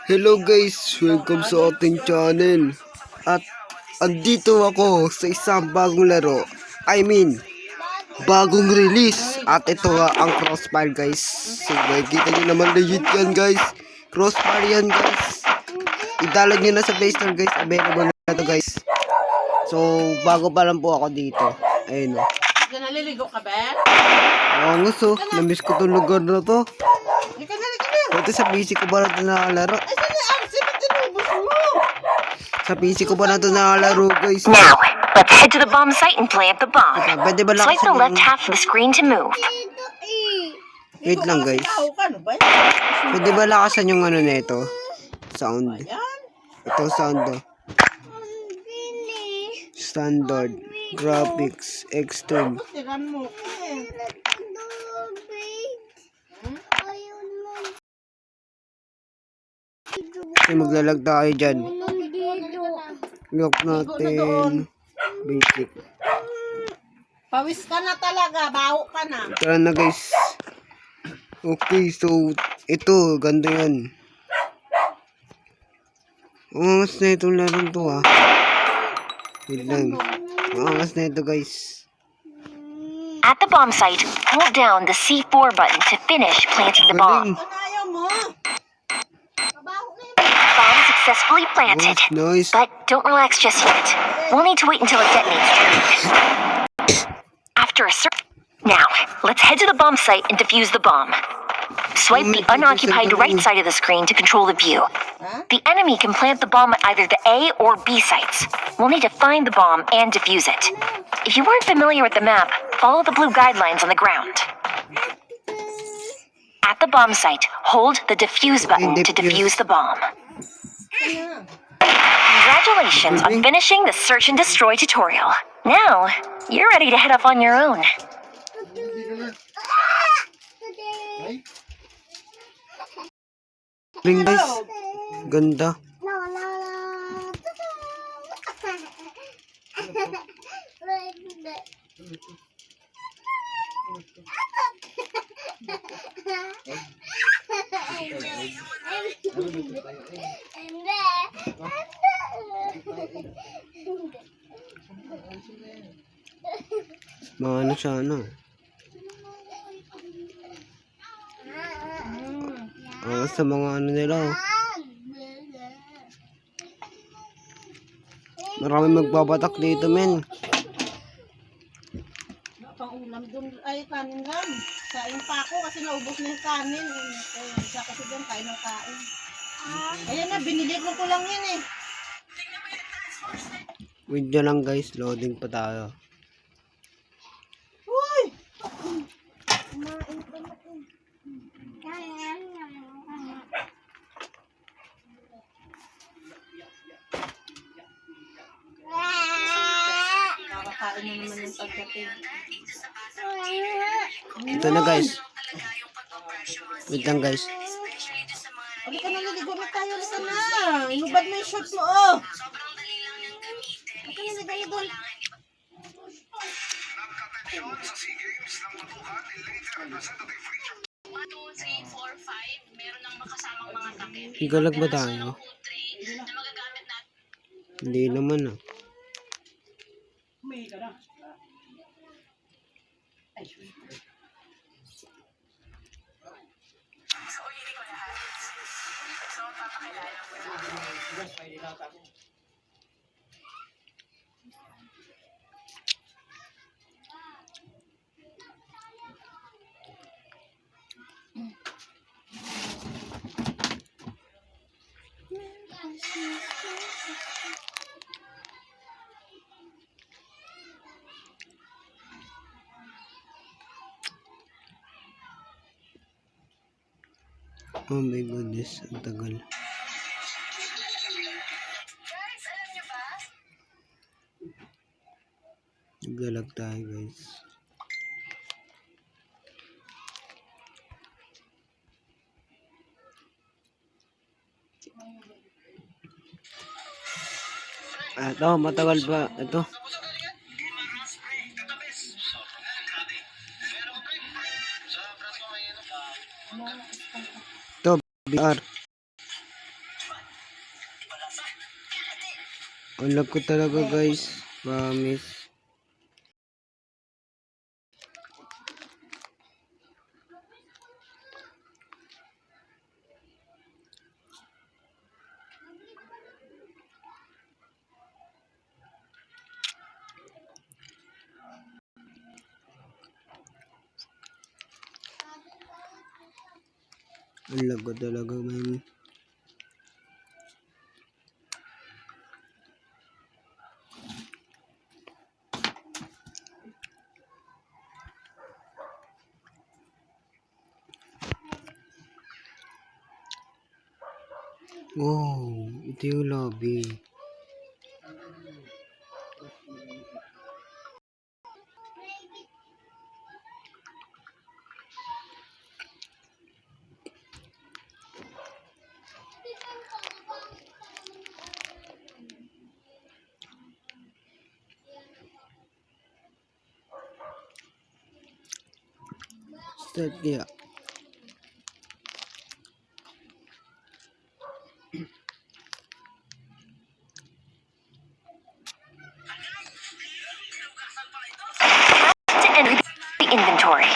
Hello guys, welcome sa ating channel. At andito ako sa isang bagong laro. Bagong release. At ito nga ang Crossfire guys. So makikita nyo naman legit yan guys. Crossfire yan guys. I-download nyo na sa Play Store guys. Available na to guys. So bago pa lang po ako dito. Ayun o. Naliligo ka ba? Oo nga so. Namiss ko itong lugar na to. Lika na. Ito sa PC ko ba na ito nakalaro? Ay, saan yung arsi? Ba't tinubos mo? Sa PC ko ba na ito nakalaro guys? Now, let's head to the bomb site and plant the bomb. Pwede ba Swipe the lakasan left yung... half of the screen to move. Wait lang guys. Tao ka, ano ba? Pwede ba lakasan yung ano nito? Sound. Yan. Ito sound to. Standard. Graphics. Extreme. Tiran mo. Okay, maglalag tayo dyan. Lock natin. Basic. Pawis ka na talaga. Baho ka na. Tara na guys. Okay, so ito. Ganda yan. Angas na itong larong to ha. Wait lang. Angas na ito guys. At the bomb site, hold down the C4 button to finish planting the bomb. Galing. Ano ayaw mo? Mabaho na yun. Bomb successfully planted. Nice. But don't relax just yet. We'll need to wait until it detonates. After a certain... Now, let's head to the bomb site and defuse the bomb. Swipe the unoccupied right side of the screen to control the view. The enemy can plant the bomb at either the A or B sites. We'll need to find the bomb and defuse it. If you weren't familiar with the map, follow the blue guidelines on the ground. At the bomb site, hold the defuse button to defuse the bomb. Congratulations on finishing the search and destroy tutorial. Now, you're ready to head off on your own. Galing guys. Ganda. Mga ano siya ano. Angas sa mga ano nila oh. Marami magbabatak dito men. Pang-ulam dun. Ay, kanin lang. Kain pa ako kasi naubos na yung kanin. Isa kasi dun, kain ng kain. Ayan na, binili ko lang yun eh. Wait nyo lang guys. Loading pa tayo. Uy! Nakakain na naman yung pagdating. Ito na guys. Wait lang guys. Ano ka na, naligo na tayo. Lika na. Inubad mo yung shorts mo, oh. Ano ka na, naligo na. Galag ba tayo? Hindi naman ah. Oh my goodness, ang tagal. Naglalag tayo guys. Ito, matagal pa. Ito. Ito, BR. Ang lag ko talaga guys. Promise. Ang lag ko talaga man. Wow, ito yung lobby. Start kaya. To enter the inventory.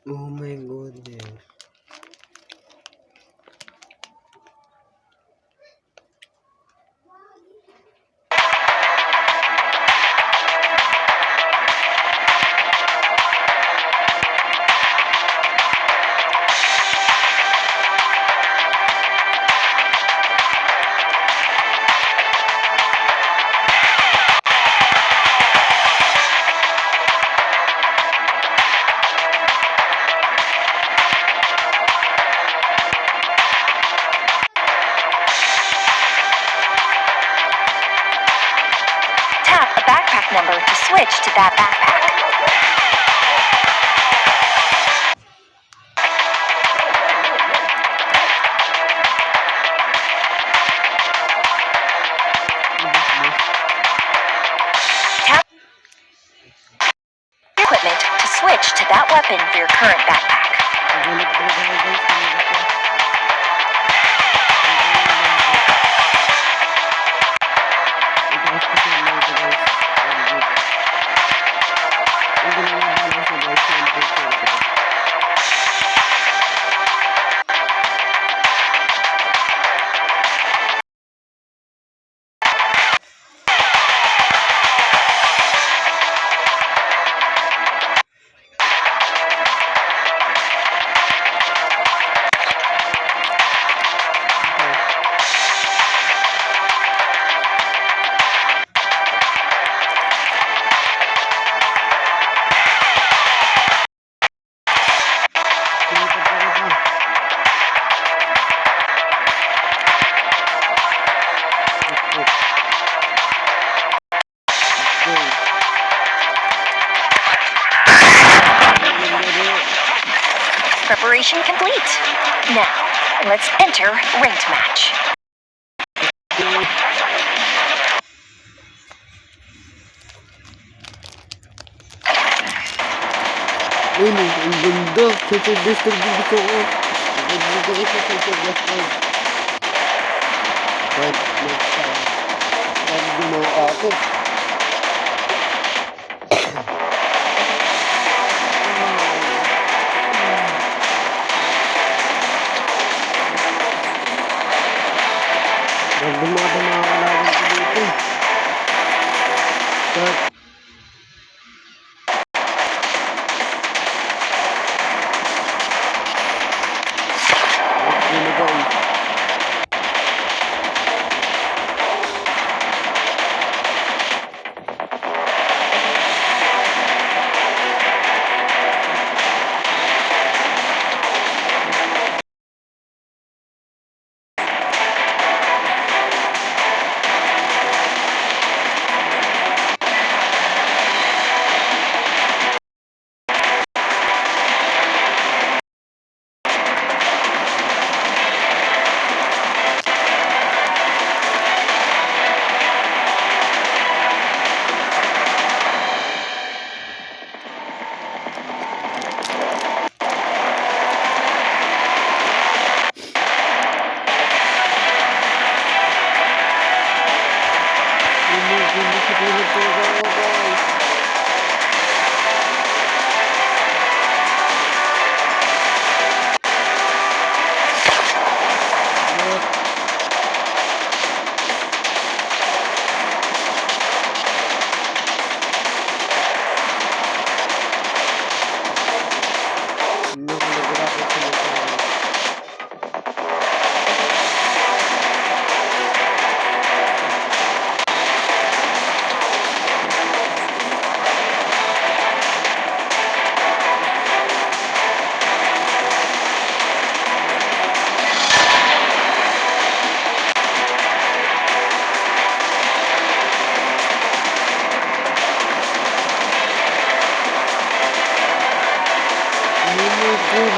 Oh my goodness. Tap a backpack number to switch to that backpack. Tap equipment to switch to that weapon for your current backpack. Nagulat talaga ako guys. Nagulat ako. Itaas ko siya mga ito guys. Very good. Ang ginagawa ko siya guys. Yung picture ko. Preparation complete. Now, let's enter ranked match. Ayun, ang ganda. Social Blaster din gusto ko. Ang ganda ko sa Social Blaster. But next time, pag gumawa ako. Pag gumawa ko mga kalaban ko dito. Start. Let's go na guys.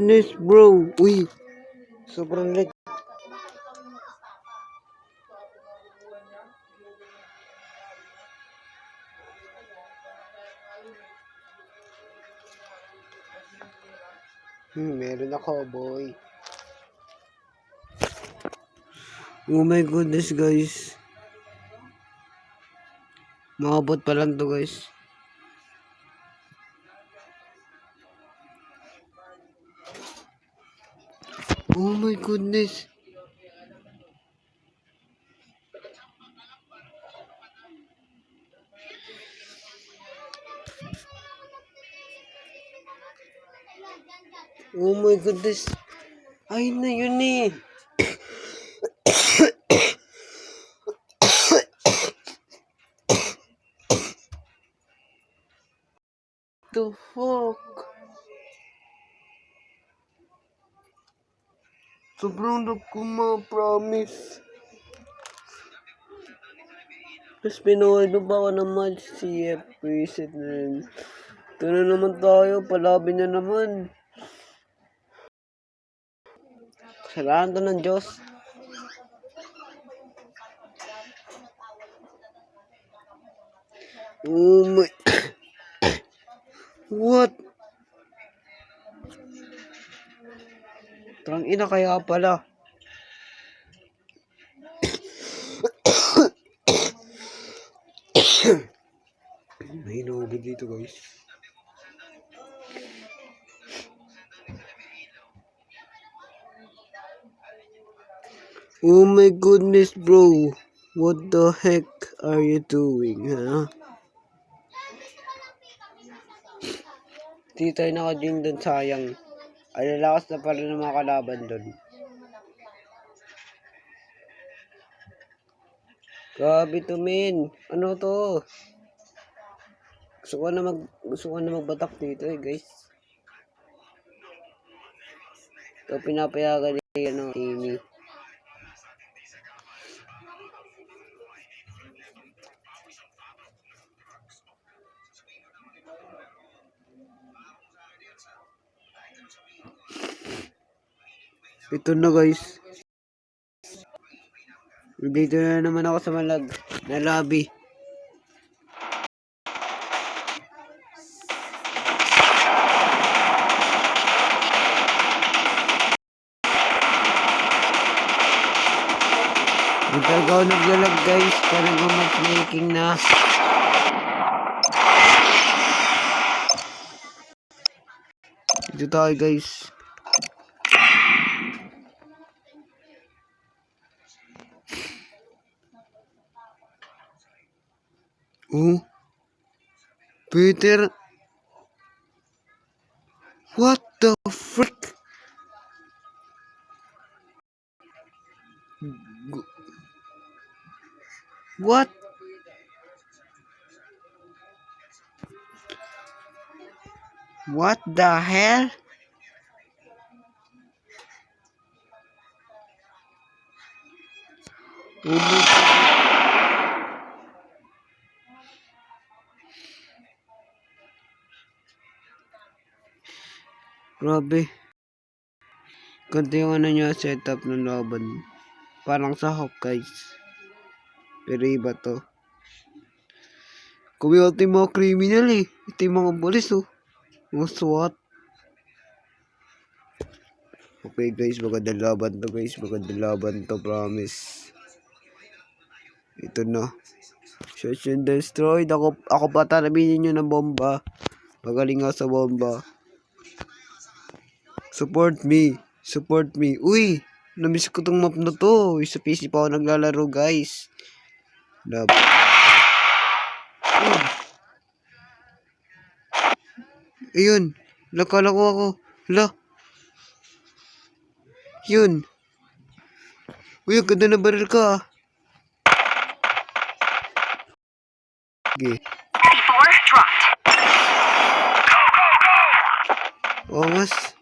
goodness, bro. Uy, sobrang lag. Meron ako, boy. Oh my goodness, guys. Maabot pa lang to, guys. Oh my goodness. Oh my goodness. Ay na yun eh. The fuck? Sobrang promise. Tapos pinood mo ba ako ng match CF preset na rin. Ito na naman tayo, palabi na naman. Kasalanan to ng Diyos. Oh my... What? Tang ina kaya pala. May inuubod dito, guys. Oh my goodness, bro. What the heck are you doing, huh? Di tayo naka-gym doon, sayang. Ay, lalakas na pala ng mga kalaban doon. Grabe to, men. Ano to? Gusto ko na magbatak dito eh, guys. Ito pinapayagan ni Amy. Ito na, guys. Dito na naman ako sa malag na lobby. Hindi talaga ako naglalag, guys. Parang matchmaking na. Dito tayo, guys. Oh, Peter. What the frick? What? What the hell? Oh my God. Grabe. Ganito yung ano niya, setup ng laban. Parang sa Hawkeyes. Pero iba to. Kung yung mga criminal eh. Ito yung mga polis oh. Mga SWAT. Okay guys, magandang laban to guys. Magandang laban to, promise. Ito na. Search and destroy. Ako pa tarabinin nyo ng bomba. Magaling nga sa bomba. Support me. Support me. Uy! Namiss ko tong map na to. Sa PC pa ako naglalaro, guys. Love. Ayun. Nakala ko ako. Hala. Yun. Uy, ang ganda na baril ka. Okay. C4 dropped. Ongas.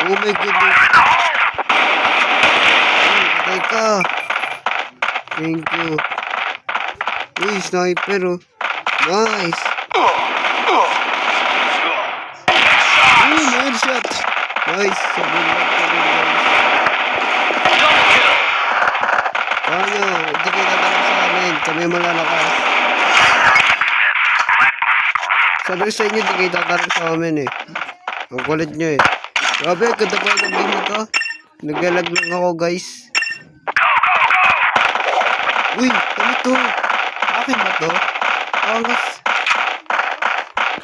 Oh my goodness. Patay ka. Thank you. Uy, sniper oh. Nice. Uy, headshot. Nice. Sabi lang ko rin guys. Kaya, hindi kayo tatanong sa amin. Kami malalakas. Sabi sa inyo, hindi kayo tatanong sa amin eh. Ang kulit nyo eh. Grabe, ganda pa ng game na to. Naglalag lang ako guys. Uy, ano to? Akin ba to? Angas.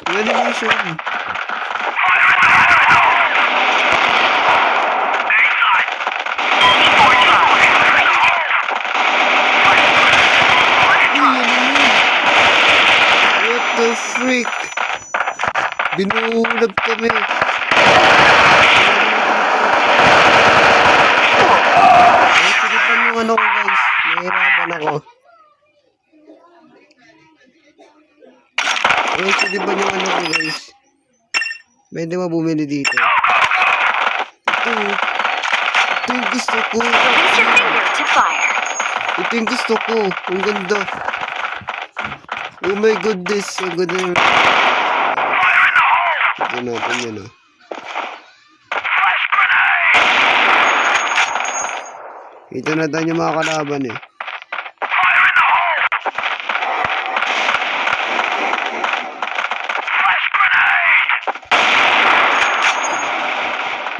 Yung animation. What the freak? Binuhulab kami. Ay, silipan yung ano ko guys. Nahirapan ako. Ay, silipan yung ano ko guys. Pwede ba bumili dito? Ito. Ito yung gusto ko. Use your finger to fire. Ito yung gusto ko. Ang ganda. Oh my goodness. Ang ganda. Ito natin yun oh. Ito na tayo yung mga kalaban eh.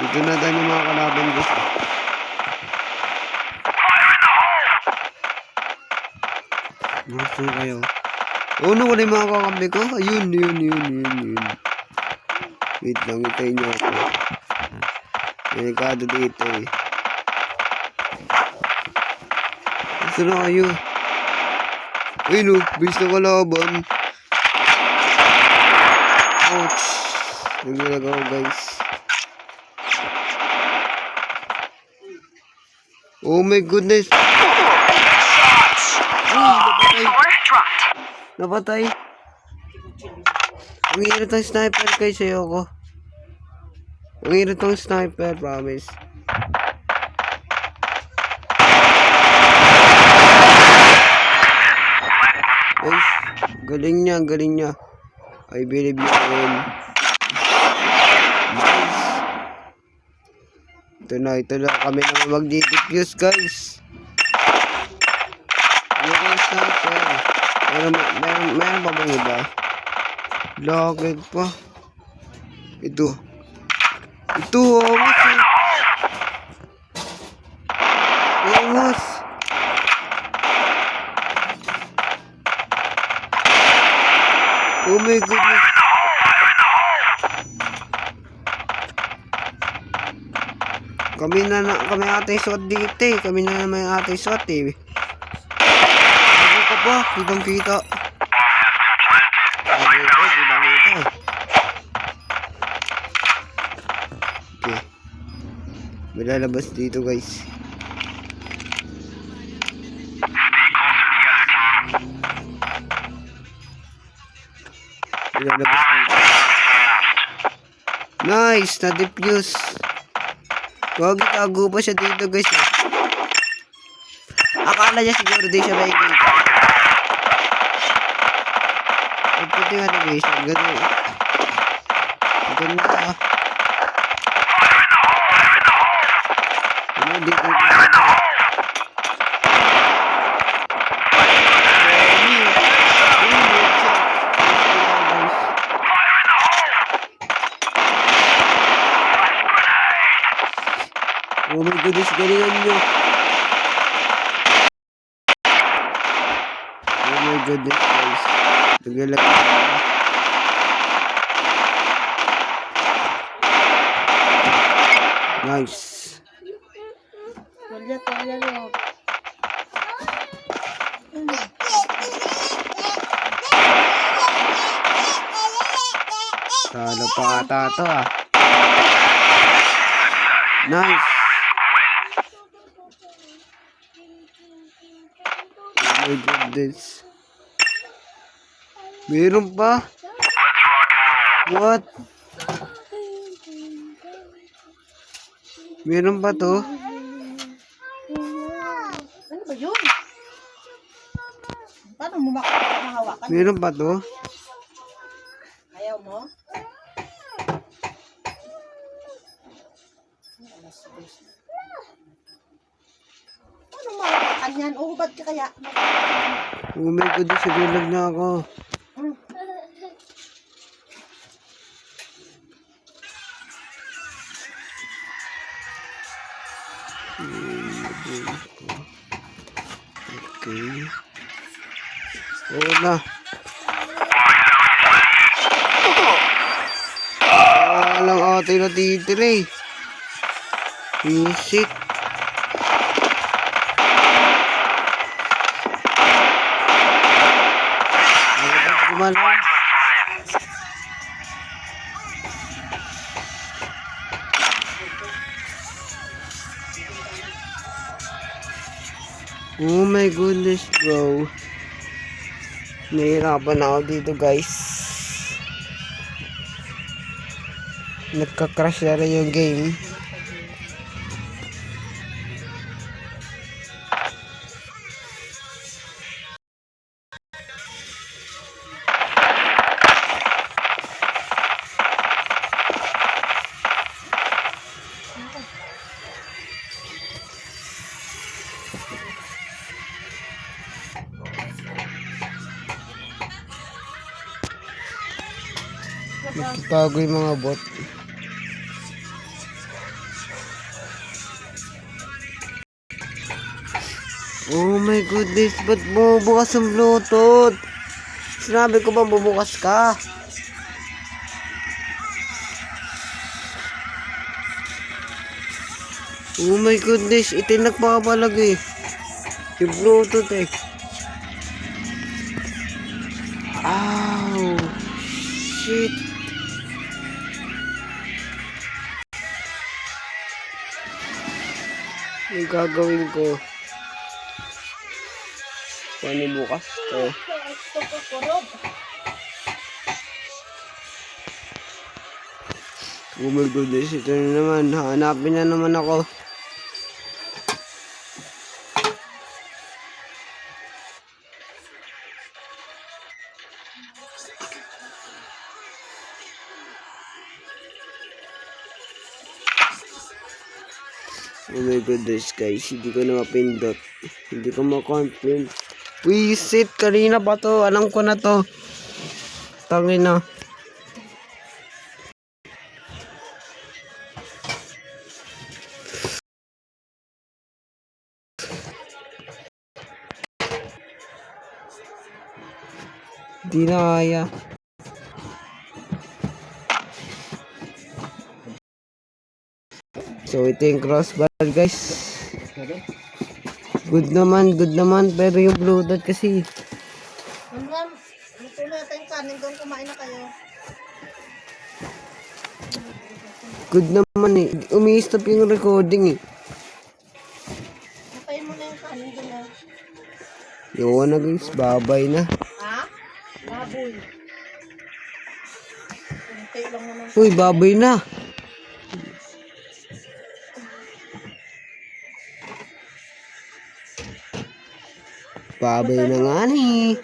Ito na tayo yung mga kalaban gusto. Nasaan kayo? Oh no, wala yung mga kakambi ko. Ayun. Wait lang, itayin nyo ako. Delikado dito eh. Gusto na kayo. Ayun oh, bilis na kalaban. Ouch. Naglalag ako guys. Oh my goodness. Ay, napatay. Ang hirap ng sniper kay sa'yo ko. Ang hirap ng sniper, promise. Nice. Galing niya. I believe you in. Nice. Ito na kami naman mag-defuse guys. Yung sniper. Meron pa bang iba? Lagag pa. Ito, angas eh. Angas. Oh my goodness. Kami ate suot dito eh. Kami na naman ate suot eh. Ano ka ba? Kitang kita. Okay. May lalabas dito guys. May lalabas dito. Nice! Na-defuse. Huwag itago pa siya dito guys. Akala niya siguro di siya makikita. Ito yung animation. Ganun. Ganda ah. Ano dito dito. Oh my goodness, galingan nyo. Oh my goodness guys. Naglalag na. Nice. Talo pa ata to ah. Nice. Oh my goodness. Meron pa? What? Meron pa to? Ano ba yun? Paano mo mahawakan? Meron pa to? Ayaw mo? Paano mahawakan yan? Uhubad ka kaya? Oh my goodness, nagulag na ako. Okay. Oo na. Walang ate na titire. Music. Gumana. Oh my goodness, bro. Nahihirapan ako dito, guys. Nagka-crash na rin yung game. Nagtatago yung mga bot. Oh my goodness, ba't bumubukas ang Bluetooth? Sinabi ko ba bumukas ka? Oh my goodness, itinak pa ka palag eh. Yung Bluetooth eh. Ow! Shit! Yung gagawin ko. Paano bukas to? Oh my goodness, ito na naman. Hanapin na naman ako. Oh my goodness guys, hindi ko na mapindot. Hindi ko ma-confirm. Wisit, kanina pa to. Alam ko na to. Tangin na. Hindi na kaya. So ito yung crossbar guys. Good naman, pero yung Bluetooth kasi. Ma'am, luto na yata yung kanin doon. Kumain na kayo. Good naman eh. Umi-stop yung recording eh. Lutuin mo na yung kanin doon na. Yun na guys, babay na. Ha? Baboy. Lutuin lang mo ng Uy, babay na. Babay na nga ni.